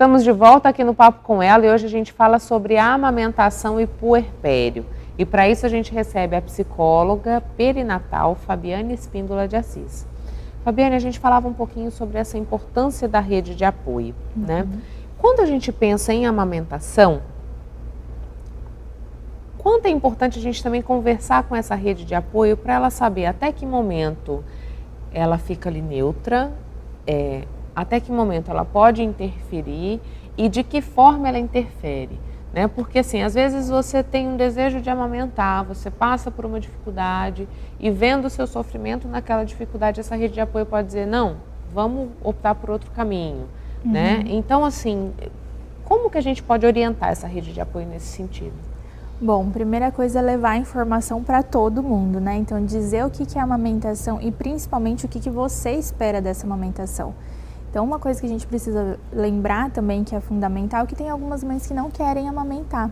Estamos de volta aqui no Papo com ela e hoje a gente fala sobre amamentação e puerpério. E para isso a gente recebe a psicóloga perinatal Fabiane Espíndola de Assis. Fabiane, a gente falava um pouquinho sobre essa importância da rede de apoio, né? Quando a gente pensa em amamentação, quanto é importante a gente também conversar com essa rede de apoio para ela saber até que momento ela fica ali neutra, até que momento ela pode interferir e de que forma ela interfere, né? Porque assim, às vezes você tem um desejo de amamentar, você passa por uma dificuldade e vendo o seu sofrimento naquela dificuldade, essa rede de apoio pode dizer, não, vamos optar por outro caminho, né? Então assim, como que a gente pode orientar essa rede de apoio nesse sentido? Bom, primeira coisa é levar a informação para todo mundo, né? Então dizer o que é amamentação e principalmente o que você espera dessa amamentação. Então, uma coisa que a gente precisa lembrar também, que é fundamental, é que tem algumas mães que não querem amamentar.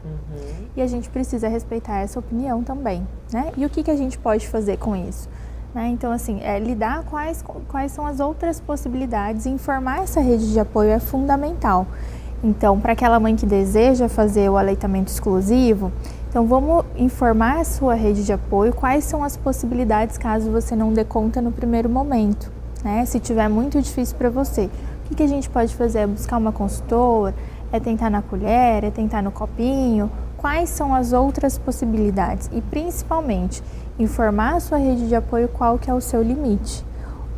E a gente precisa respeitar essa opinião também, né? E o que a gente pode fazer com isso? Né? Então, assim, lidar quais são as outras possibilidades, informar essa rede de apoio é fundamental. Então, para aquela mãe que deseja fazer o aleitamento exclusivo, então vamos informar a sua rede de apoio quais são as possibilidades caso você não dê conta no primeiro momento. Né? Se tiver muito difícil para você, o que a gente pode fazer? É buscar uma consultora, é tentar na colher, é tentar no copinho? Quais são as outras possibilidades? E principalmente, informar a sua rede de apoio qual que é o seu limite,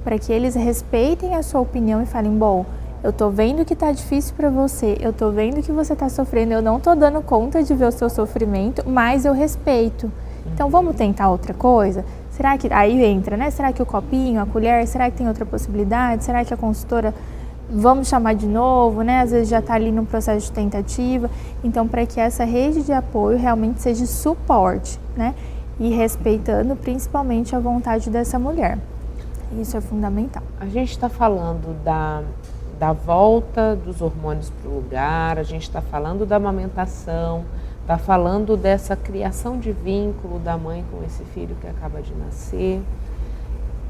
para que eles respeitem a sua opinião e falem, bom, eu tô vendo que tá difícil para você, eu tô vendo que você tá sofrendo, eu não tô dando conta de ver o seu sofrimento, mas eu respeito. Então vamos tentar outra coisa? Será que, aí entra, né? Será que o copinho, a colher, será que tem outra possibilidade? Será que a consultora, vamos chamar de novo, né? Às vezes já está ali num processo de tentativa. Então, para que essa rede de apoio realmente seja suporte, né? E respeitando principalmente a vontade dessa mulher. Isso é fundamental. A gente está falando da volta dos hormônios para o lugar, a gente está falando da amamentação, está falando dessa criação de vínculo da mãe com esse filho que acaba de nascer.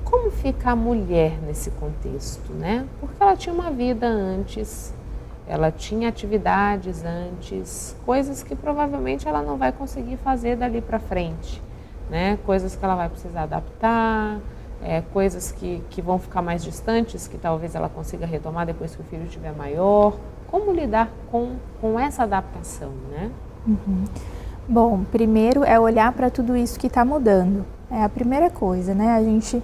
Como fica a mulher nesse contexto, né? Porque ela tinha uma vida antes, ela tinha atividades antes, coisas que provavelmente ela não vai conseguir fazer dali para frente, né? Coisas que ela vai precisar adaptar, coisas que vão ficar mais distantes, que talvez ela consiga retomar depois que o filho estiver maior. Como lidar com essa adaptação, né? Bom, primeiro é olhar para tudo isso que está mudando. É a primeira coisa, né? A gente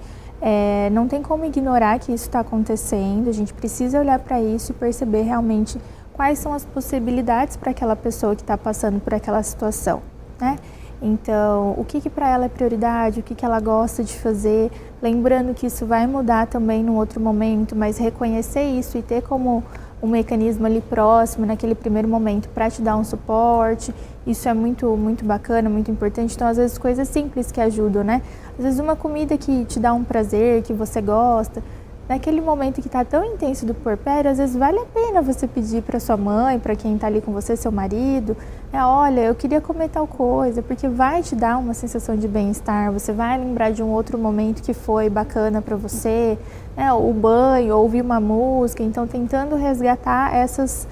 não tem como ignorar que isso está acontecendo, a gente precisa olhar para isso e perceber realmente quais são as possibilidades para aquela pessoa que está passando por aquela situação, né? Então, o que para ela é prioridade, o que ela gosta de fazer, lembrando que isso vai mudar também num outro momento, mas reconhecer isso e ter como um mecanismo ali próximo, naquele primeiro momento, para te dar um suporte. Isso é muito, muito bacana, muito importante. Então, às vezes, coisas simples que ajudam, né? Às vezes, uma comida que te dá um prazer, que você gosta. Naquele momento que está tão intenso do puerpério, às vezes vale a pena você pedir para sua mãe, para quem está ali com você, seu marido, olha, eu queria comer tal coisa, porque vai te dar uma sensação de bem-estar, você vai lembrar de um outro momento que foi bacana para você, né? O banho, ouvir uma música, então tentando resgatar essas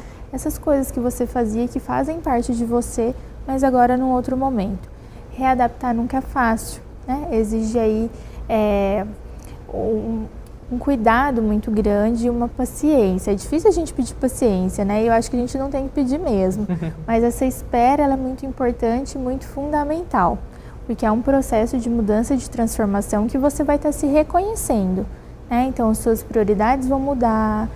coisas que você fazia, que fazem parte de você, mas agora num outro momento. Readaptar nunca é fácil, né? Exige aí um cuidado muito grande e uma paciência. É difícil a gente pedir paciência, né? Eu acho que a gente não tem que pedir mesmo. Mas essa espera, ela é muito importante e muito fundamental. Porque é um processo de mudança, de transformação que você vai estar se reconhecendo, né? Então, as suas prioridades vão mudar,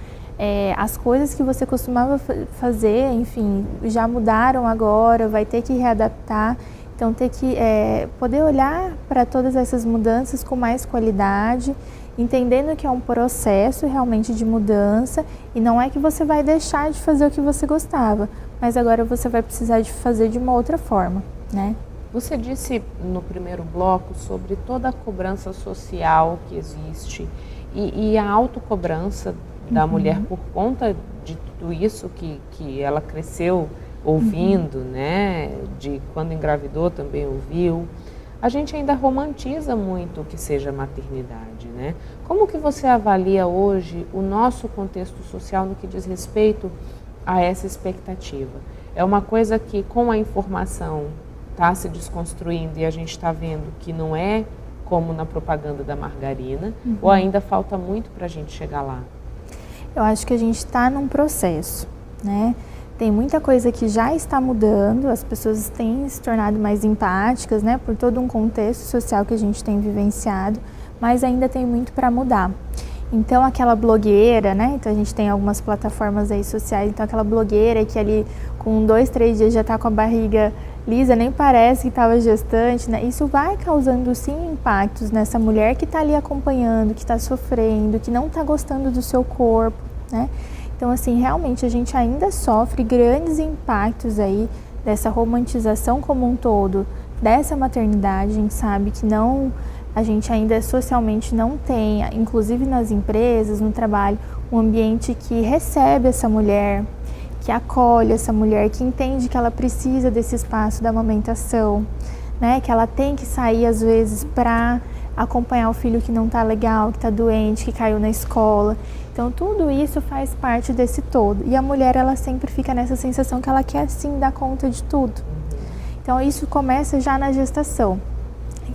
as coisas que você costumava fazer, enfim, já mudaram agora, vai ter que readaptar. Então, ter que poder olhar para todas essas mudanças com mais qualidade, entendendo que é um processo realmente de mudança e não é que você vai deixar de fazer o que você gostava, mas agora você vai precisar de fazer de uma outra forma, né? Você disse no primeiro bloco sobre toda a cobrança social que existe e a autocobrança da mulher por conta de tudo isso que ela cresceu ouvindo, né? De quando engravidou também ouviu. A gente ainda romantiza muito o que seja maternidade, né? Como que você avalia hoje o nosso contexto social no que diz respeito a essa expectativa. É uma coisa que com a informação está se desconstruindo e a gente está vendo que não é como na propaganda da margarina, ou ainda falta muito para a gente chegar lá? Eu acho que a gente está num processo, né? Tem muita coisa que já está mudando, as pessoas têm se tornado mais empáticas, né? Por todo um contexto social que a gente tem vivenciado, mas ainda tem muito para mudar. Então aquela blogueira, né? Então a gente tem algumas plataformas aí sociais, então aquela blogueira que ali com 2, 3 dias já está com a barriga lisa, nem parece que estava gestante, né? Isso vai causando sim impactos nessa mulher que está ali acompanhando, que está sofrendo, que não está gostando do seu corpo, né? Então assim, realmente a gente ainda sofre grandes impactos aí dessa romantização como um todo, dessa maternidade. A gente sabe que a gente ainda socialmente não tem, inclusive nas empresas, no trabalho, um ambiente que recebe essa mulher, que acolhe essa mulher, que entende que ela precisa desse espaço da amamentação, né? Que ela tem que sair às vezes para acompanhar o filho que não está legal, que está doente, que caiu na escola. Então tudo isso faz parte desse todo. E a mulher, ela sempre fica nessa sensação que ela quer sim dar conta de tudo. Então isso começa já na gestação.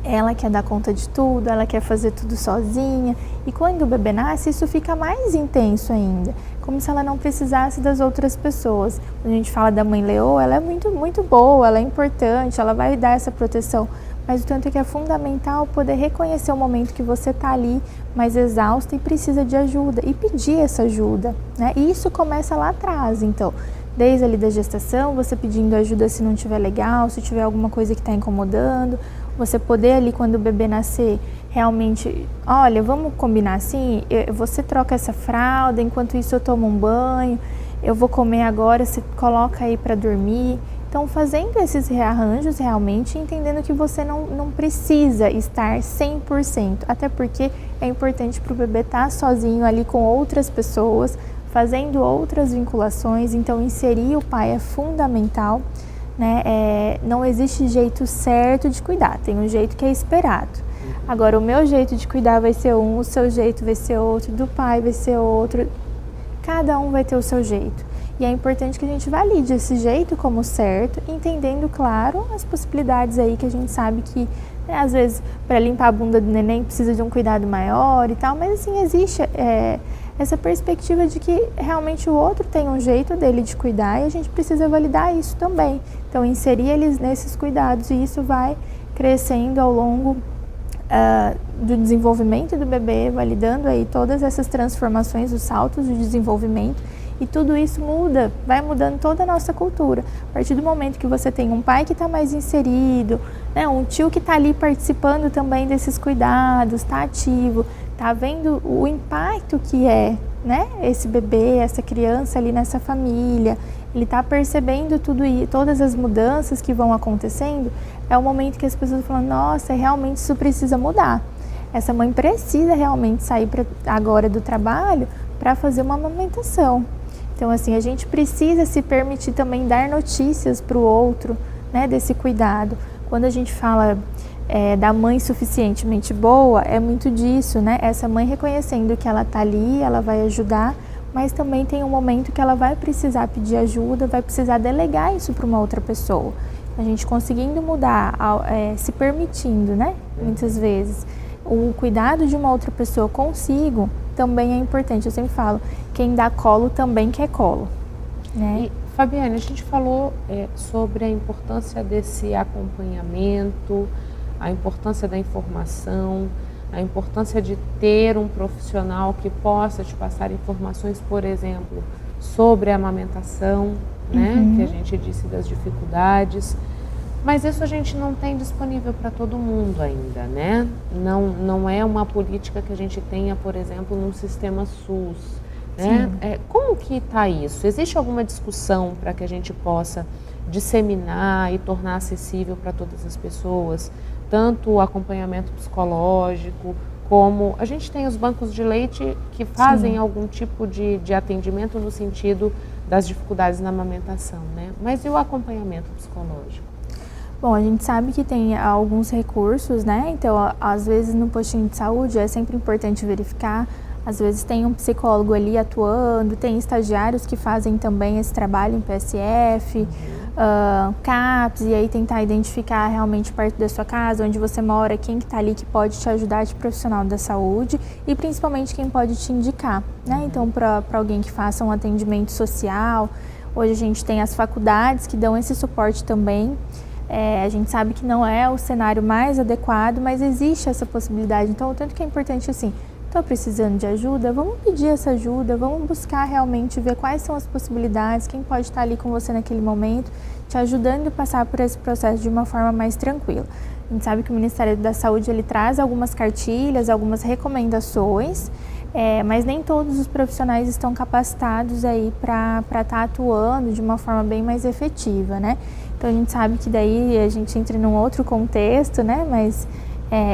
Ela quer dar conta de tudo, ela quer fazer tudo sozinha. E quando o bebê nasce, isso fica mais intenso ainda. Como se ela não precisasse das outras pessoas. Quando a gente fala da mãe leoa, ela é muito, muito boa, ela é importante, ela vai dar essa proteção. Mas o tanto é que é fundamental poder reconhecer o momento que você está ali mais exausta e precisa de ajuda. E pedir essa ajuda, né? E isso começa lá atrás, então. Desde ali da gestação, você pedindo ajuda se não estiver legal, se tiver alguma coisa que está incomodando. Você poder ali, quando o bebê nascer, realmente, olha, vamos combinar assim, você troca essa fralda, enquanto isso eu tomo um banho, eu vou comer agora, você coloca aí para dormir. Então, fazendo esses rearranjos realmente, entendendo que você não precisa estar 100%, até porque é importante para o bebê estar sozinho ali com outras pessoas, fazendo outras vinculações, então inserir o pai é fundamental. Né? Não existe jeito certo de cuidar, tem um jeito que é esperado. Agora, o meu jeito de cuidar vai ser um, o seu jeito vai ser outro, do pai vai ser outro, cada um vai ter o seu jeito. E é importante que a gente valide esse jeito como certo, entendendo, claro, as possibilidades aí que a gente sabe que, né, às vezes, para limpar a bunda do neném precisa de um cuidado maior e tal, mas assim, existe essa perspectiva de que realmente o outro tem um jeito dele de cuidar e a gente precisa validar isso também. Então, inserir eles nesses cuidados e isso vai crescendo ao longo do desenvolvimento do bebê, validando aí todas essas transformações, os saltos de desenvolvimento. E tudo isso muda, vai mudando toda a nossa cultura. A partir do momento que você tem um pai que está mais inserido, né, um tio que está ali participando também desses cuidados, está ativo, está vendo o impacto que é, né, esse bebê, essa criança ali nessa família, ele está percebendo tudo e todas as mudanças que vão acontecendo, é o momento que as pessoas falam, nossa, realmente isso precisa mudar. Essa mãe precisa realmente sair agora do trabalho para fazer uma amamentação. Então, assim, a gente precisa se permitir também dar notícias para o outro, né, desse cuidado. Quando a gente fala da mãe suficientemente boa, é muito disso, né? Essa mãe reconhecendo que ela está ali, ela vai ajudar, mas também tem um momento que ela vai precisar pedir ajuda, vai precisar delegar isso para uma outra pessoa. A gente conseguindo mudar, se permitindo, né? Muitas vezes, o cuidado de uma outra pessoa consigo também é importante. Eu sempre falo, quem dá colo também quer colo, né? E, Fabiane, a gente falou sobre a importância desse acompanhamento, a importância da informação, a importância de ter um profissional que possa te passar informações, por exemplo, sobre a amamentação, né? Que a gente disse das dificuldades. Mas isso a gente não tem disponível para todo mundo ainda, né? Não é uma política que a gente tenha, por exemplo, num sistema SUS, né? Como que está isso? Existe alguma discussão para que a gente possa disseminar e tornar acessível para todas as pessoas, tanto o acompanhamento psicológico, como a gente tem os bancos de leite que fazem algum tipo de atendimento no sentido das dificuldades na amamentação, né? Mas e o acompanhamento psicológico? Bom, a gente sabe que tem alguns recursos, né? Então, às vezes no postinho de saúde é sempre importante verificar Às vezes tem um psicólogo ali atuando, tem estagiários que fazem também esse trabalho em PSF, CAPS, e aí tentar identificar realmente perto da sua casa, onde você mora, quem que está ali que pode te ajudar de profissional da saúde e principalmente quem pode te indicar, né? Então, para alguém que faça um atendimento social, hoje a gente tem as faculdades que dão esse suporte também. A gente sabe que não é o cenário mais adequado, mas existe essa possibilidade. Então, o tanto que é importante assim, estou precisando de ajuda, vamos pedir essa ajuda, vamos buscar realmente ver quais são as possibilidades, quem pode estar ali com você naquele momento, te ajudando a passar por esse processo de uma forma mais tranquila. A gente sabe que o Ministério da Saúde ele traz algumas cartilhas, algumas recomendações, mas nem todos os profissionais estão capacitados aí para estar atuando de uma forma bem mais efetiva, né? Então a gente sabe que daí a gente entra num outro contexto, né? Mas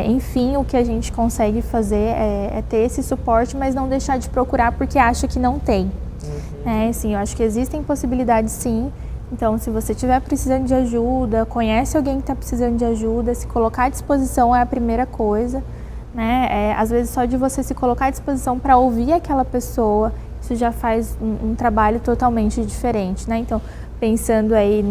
enfim, o que a gente consegue fazer é ter esse suporte, mas não deixar de procurar porque acha que não tem. Assim, eu acho que existem possibilidades sim. Então, se você estiver precisando de ajuda, conhece alguém que está precisando de ajuda, se colocar à disposição é a primeira coisa, né? Às vezes só de você se colocar à disposição para ouvir aquela pessoa, isso já faz um trabalho totalmente diferente, né? Então, pensando aí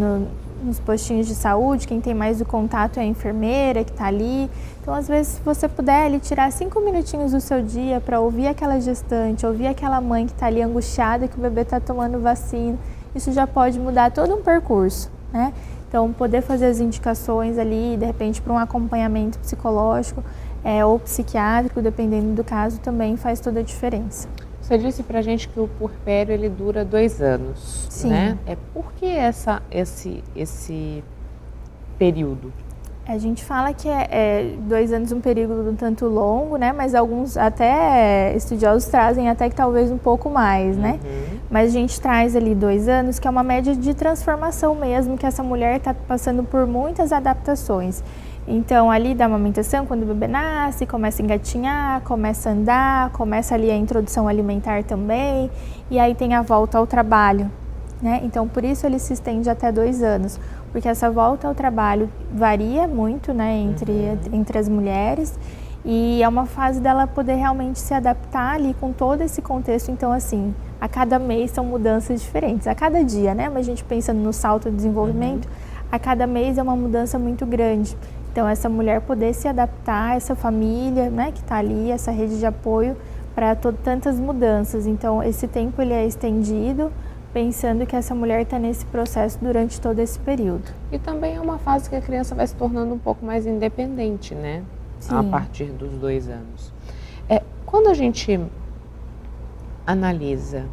nos postinhos de saúde, quem tem mais o contato é a enfermeira que está ali. Então, às vezes, se você puder ali tirar 5 minutinhos do seu dia para ouvir aquela gestante, ouvir aquela mãe que está ali angustiada que o bebê está tomando vacina, isso já pode mudar todo um percurso, né? Então, poder fazer as indicações ali, de repente, para um acompanhamento psicológico ou psiquiátrico, dependendo do caso, também faz toda a diferença. Você disse pra gente que o puerpério ele dura 2 anos, Sim. Né? Por que esse período? A gente fala que 2 anos um período um tanto longo, né? Mas alguns até estudiosos trazem até que talvez um pouco mais, né? Mas a gente traz ali 2 anos, que é uma média de transformação mesmo, que essa mulher está passando por muitas adaptações. Então, ali da amamentação, quando o bebê nasce, começa a engatinhar, começa a andar, começa ali a introdução alimentar também, e aí tem a volta ao trabalho, né? Então, por isso ele se estende até 2 anos, porque essa volta ao trabalho varia muito, né, entre as mulheres, e é uma fase dela poder realmente se adaptar ali com todo esse contexto. Então, assim, a cada mês são mudanças diferentes, a cada dia, né? Mas a gente pensando no salto de desenvolvimento, a cada mês é uma mudança muito grande. Então, essa mulher poder se adaptar, essa família, né, que está ali, essa rede de apoio para tantas mudanças. Então, esse tempo ele é estendido, pensando que essa mulher está nesse processo durante todo esse período. E também é uma fase que a criança vai se tornando um pouco mais independente, né? Sim. A partir dos 2 anos. Quando a gente analisa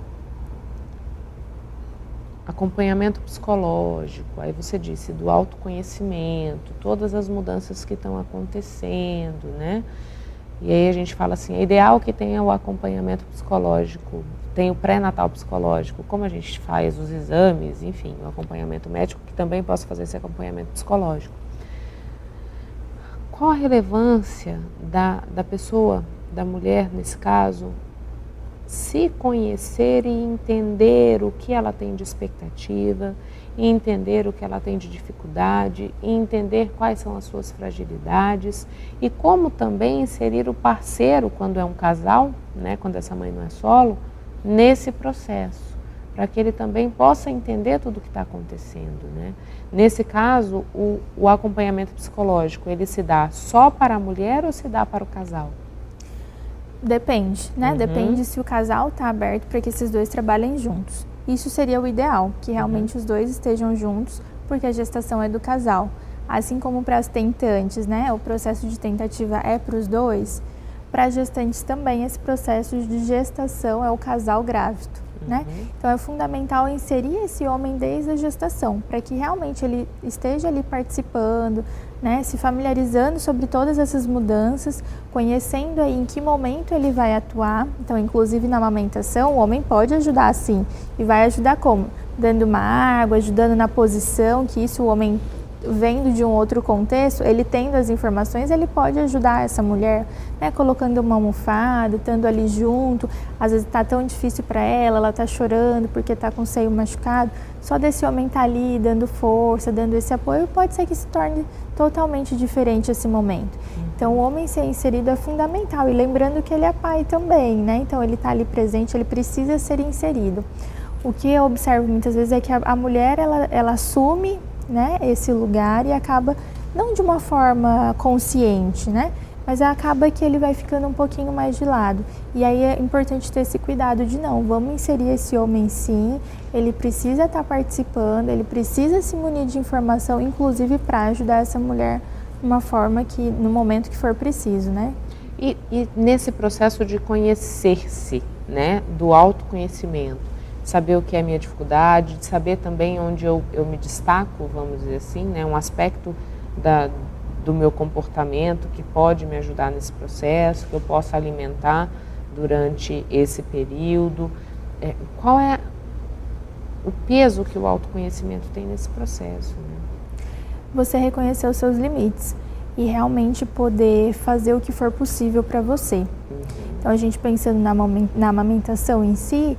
acompanhamento psicológico, aí você disse do autoconhecimento, todas as mudanças que estão acontecendo, né? E aí a gente fala assim, é ideal que tenha o acompanhamento psicológico, tem o pré-natal psicológico, como a gente faz os exames, enfim, o acompanhamento médico, que também possa fazer esse acompanhamento psicológico. Qual a relevância da pessoa, da mulher nesse caso, se conhecer e entender o que ela tem de expectativa, e entender o que ela tem de dificuldade, e entender quais são as suas fragilidades, e como também inserir o parceiro, quando é um casal, né, quando essa mãe não é solo, nesse processo, para que ele também possa entender tudo o que está acontecendo, né? Nesse caso, o acompanhamento psicológico, ele se dá só para a mulher ou se dá para o casal? Depende, né? Depende se o casal está aberto para que esses dois trabalhem juntos. Isso seria o ideal, que realmente os dois estejam juntos, porque a gestação é do casal. Assim como para as tentantes, né? O processo de tentativa é para os dois. Para as gestantes também, esse processo de gestação é o casal grávido, né? Então é fundamental inserir esse homem desde a gestação, para que realmente ele esteja ali participando, né? Se familiarizando sobre todas essas mudanças, conhecendo aí em que momento ele vai atuar. Então, inclusive na amamentação, o homem pode ajudar sim, e vai ajudar como? Dando uma água, ajudando na posição, que isso o homem vendo de um outro contexto, ele tendo as informações, ele pode ajudar essa mulher, né, colocando uma almofada, estando ali junto. Às vezes está tão difícil para ela está chorando porque está com o seio machucado. Só desse homem estar ali dando força, dando esse apoio, pode ser que se torne totalmente diferente esse momento. Então, o homem ser inserido é fundamental, e lembrando que ele é pai também, né? Então, ele está ali presente, ele precisa ser inserido. O que eu observo muitas vezes é que a mulher, ela assume, né, esse lugar e acaba, não de uma forma consciente, né? Mas acaba que ele vai ficando um pouquinho mais de lado. E aí é importante ter esse cuidado de não, vamos inserir esse homem sim, ele precisa estar participando, ele precisa se munir de informação, inclusive para ajudar essa mulher de uma forma que, no momento que for preciso, né? E nesse processo de conhecer-se, né, do autoconhecimento, saber o que é a minha dificuldade, de saber também onde eu me destaco, vamos dizer assim, né, um aspecto do meu comportamento que pode me ajudar nesse processo, que eu possa alimentar durante esse período. Qual é o peso que o autoconhecimento tem nesse processo, né? Você reconhecer os seus limites e realmente poder fazer o que for possível para você. Então, a gente pensando na amamentação em si,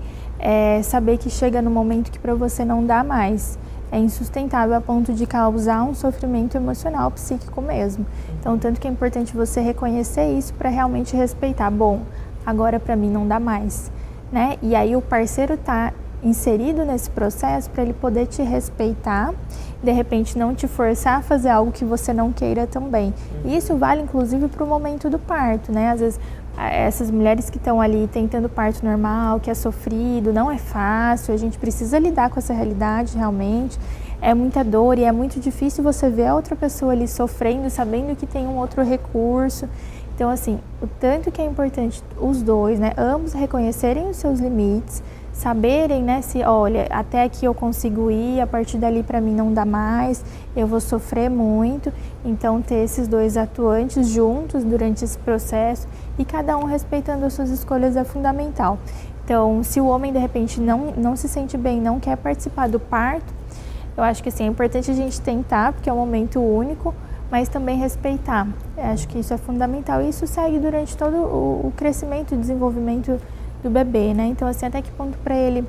saber que chega no momento que para você não dá mais. É insustentável a ponto de causar um sofrimento emocional, psíquico mesmo. Então, tanto que é importante você reconhecer isso para realmente respeitar. Bom, agora para mim não dá mais, né? E aí o parceiro tá inserido nesse processo para ele poder te respeitar, de repente não te forçar a fazer algo que você não queira também. E isso vale inclusive para o momento do parto, né? Às vezes essas mulheres que estão ali tentando parto normal, que é sofrido, não é fácil, a gente precisa lidar com essa realidade realmente, é muita dor e é muito difícil você ver a outra pessoa ali sofrendo, sabendo que tem um outro recurso. Então, assim, o tanto que é importante os dois, né, ambos reconhecerem os seus limites, saberem, né, se, olha, até aqui eu consigo ir, a partir dali para mim não dá mais, eu vou sofrer muito. Então, ter esses dois atuantes juntos durante esse processo e cada um respeitando as suas escolhas é fundamental. Então, se o homem, de repente, não se sente bem, não quer participar do parto, eu acho que, assim, é importante a gente tentar, porque é um momento único, mas também respeitar. Eu acho que isso é fundamental e isso segue durante todo o crescimento e desenvolvimento do bebê, né? Então, assim, até que ponto para ele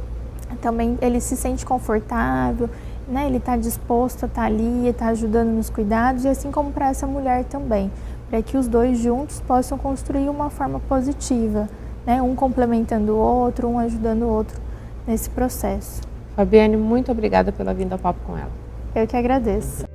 também ele se sente confortável, né? Ele está disposto a estar ali, está ajudando nos cuidados, e assim como para essa mulher também, para que os dois juntos possam construir uma forma positiva, né? Um complementando o outro, um ajudando o outro nesse processo. Fabiane, muito obrigada pela vinda ao Papo com Ela. Eu que agradeço.